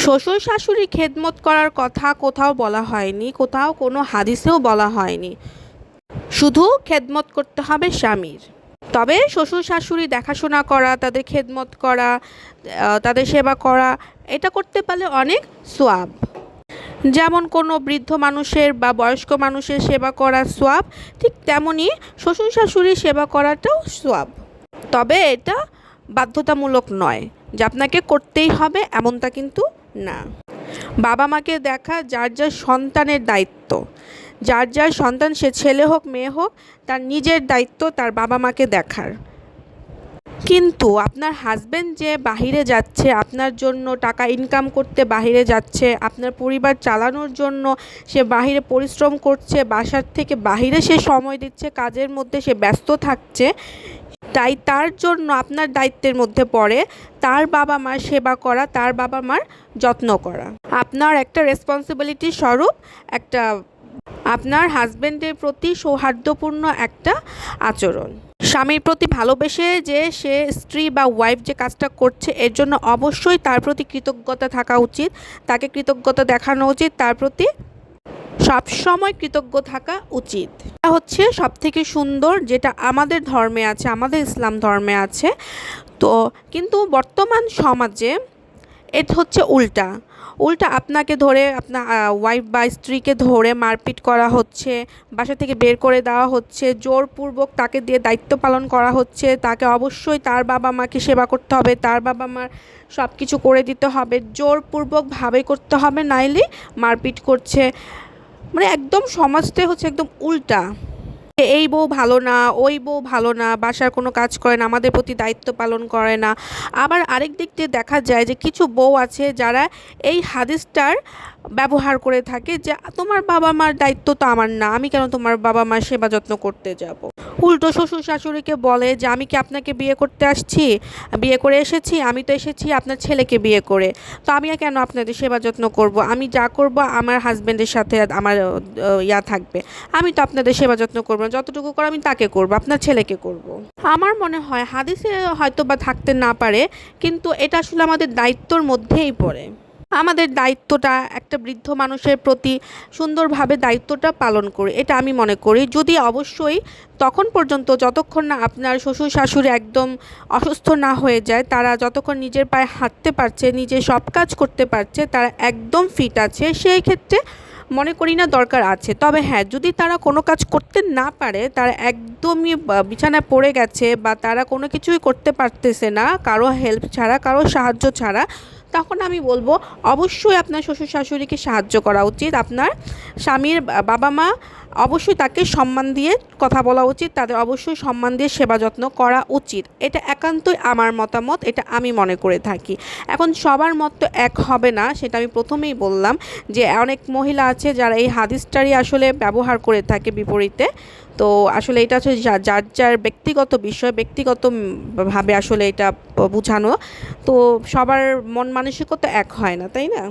শ্বশুর শাশুড়ি খেদমত করার কথা কোথাও বলা হয়নি, কোথাও কোনো হাদিসেও বলা হয়নি। শুধু খেদমত করতে হবে স্বামীর। তবে শ্বশুর শাশুড়ি দেখাশোনা করা, তাদের খেদমত করা, তাদের সেবা করা, এটা করতে পারলে অনেক সোয়াব। যেমন কোনো বৃদ্ধ মানুষের বা বয়স্ক মানুষের সেবা করা সোয়াব, ঠিক তেমনই শ্বশুর শাশুড়ির সেবা করাটাও সোয়াব। তবে এটা বাধ্যতামূলক নয় যে আপনাকে করতেই হবে, এমনটা কিন্তু না। বাবা মাকে দেখা যার যার সন্তানের দায়িত্ব। যার যার সন্তান, সে ছেলে হোক মেয়ে হোক, তার নিজের দায়িত্ব তার বাবা মাকে দেখার। কিন্তু আপনার হাজবেন্ড যে বাহিরে যাচ্ছে, আপনার জন্য টাকা ইনকাম করতে বাহিরে যাচ্ছে, আপনার পরিবার চালানোর জন্য সে বাহিরে পরিশ্রম করছে, বাসার থেকে বাহিরে সে সময় দিচ্ছে, কাজের মধ্যে সে ব্যস্ত থাকছে, তাই তার জন্য আপনার দায়িত্বের মধ্যে পড়ে তার বাবা মার সেবা করা, তার বাবা মার যত্ন করা। আপনার একটা রেসপন্সিবিলিটি স্বরূপ একটা আপনার হাজবেন্ডের প্রতি সৌহার্দ্যপূর্ণ একটা আচরণ। স্বামীর প্রতি ভালোবেসে যে সে স্ত্রী বা ওয়াইফ যে কাজটা করছে, এর জন্য অবশ্যই তার প্রতি কৃতজ্ঞতা থাকা উচিত, তাকে কৃতজ্ঞতা দেখানো উচিত, তার প্রতি সবসময় কৃতজ্ঞ থাকা উচিত। এটা হচ্ছে সবথেকে সুন্দর, যেটা আমাদের ধর্মে আছে, আমাদের ইসলাম ধর্মে আছে। তো কিন্তু বর্তমান সমাজে এটা হচ্ছে উল্টা। আপনাকে ধরে, আপনার ওয়াইফ বা স্ত্রীকে ধরে মারপিট করা হচ্ছে, বাসা থেকে বের করে দেওয়া হচ্ছে, জোরপূর্বক তাকে দিয়ে দায়িত্ব পালন করা হচ্ছে, তাকে অবশ্যই তার বাবা মাকে সেবা করতে হবে, তার বাবা মার সব কিছু করে দিতে হবে, জোরপূর্বকভাবে করতে হবে, নাইলে মারপিট করছে। মানে একদম সমাজটাই হচ্ছে একদম উল্টা। এই বউ ভালো না, ওই বউ ভালো না, বাসার কোনো কাজ করে না, আমাদের প্রতি দায়িত্ব পালন করে না। আবার আরেক দিক দিয়ে দেখা যায় যে কিছু বউ আছে যারা এই হাদিসটার ব্যবহার করে থাকে যে তোমার বাবা মার দায়িত্ব তো আমার না, আমি কেন তোমার বাবা মার সেবা যত্ন করতে যাব। উল্টো শ্বশুর শাশুড়িকে বলে যে আমি কি আপনাকে বিয়ে করতে আসছি, বিয়ে করে এসেছি, আমি তো এসেছি আপনার ছেলেকে বিয়ে করে, তো আমি কেন আপনাদের সেবা যত্ন করব, আমি যা করব আমার হাজব্যান্ডের সাথে আমার থাকবে, আমি তো আপনাদের সেবা যত্ন করব না, যতটুকু করে আমি তাকে করব, আপনার ছেলেকে করব। আমার মনে হয় হাদিসে হয়তো বা থাকতে না পারে, কিন্তু এটা আসলে আমাদের দায়িত্বর মধ্যেই পড়ে। আমাদের দায়িত্বটা একটা বৃদ্ধ মানুষের প্রতি সুন্দরভাবে দায়িত্বটা পালন করি, এটা আমি মনে করি। যদি অবশ্যই তখন পর্যন্ত যতক্ষণ না আপনার শ্বশুর শাশুড়ি একদম অসুস্থ না হয়ে যায়, তারা যতক্ষণ নিজের পায়ে হাঁটতে পারছে, নিজে সব কাজ করতে পারছে, তারা একদম ফিট আছে, সেই ক্ষেত্রে মনে করি না দরকার আছে। তবে হ্যাঁ, যদি তারা কোনো কাজ করতে না পারে, তারা একদমই বিছানায় পড়ে গেছে বা তারা কোনো কিছুই করতে পারতেছে না কারো হেল্প ছাড়া, কারো সাহায্য ছাড়া, তখন আমি বলবো অবশ্যই আপনার শ্বশুর শাশুড়িকে সাহায্য করা উচিত। আপনার স্বামীর বাবা মা অবশ্যই তাকে সম্মান দিয়ে কথা বলা উচিত, তাদের অবশ্যই সম্মান দিয়ে সেবা যত্ন করা উচিত। এটা একান্তই আমার মতামত, এটা আমি মনে করে থাকি। এখন সবার মত তো এক হবে না, সেটা আমি প্রথমেই বললাম যে অনেক মহিলা আছে যারা এই হাদিসটারই আসলে ব্যবহার করে থাকে বিপরীতে। তো আসলে এটা হচ্ছে যার যার ব্যক্তিগত বিষয়, ব্যক্তিগতভাবে আসলে এটা বোঝানো। তো সবার মন মানসিকতা এক হয় না, তাই না?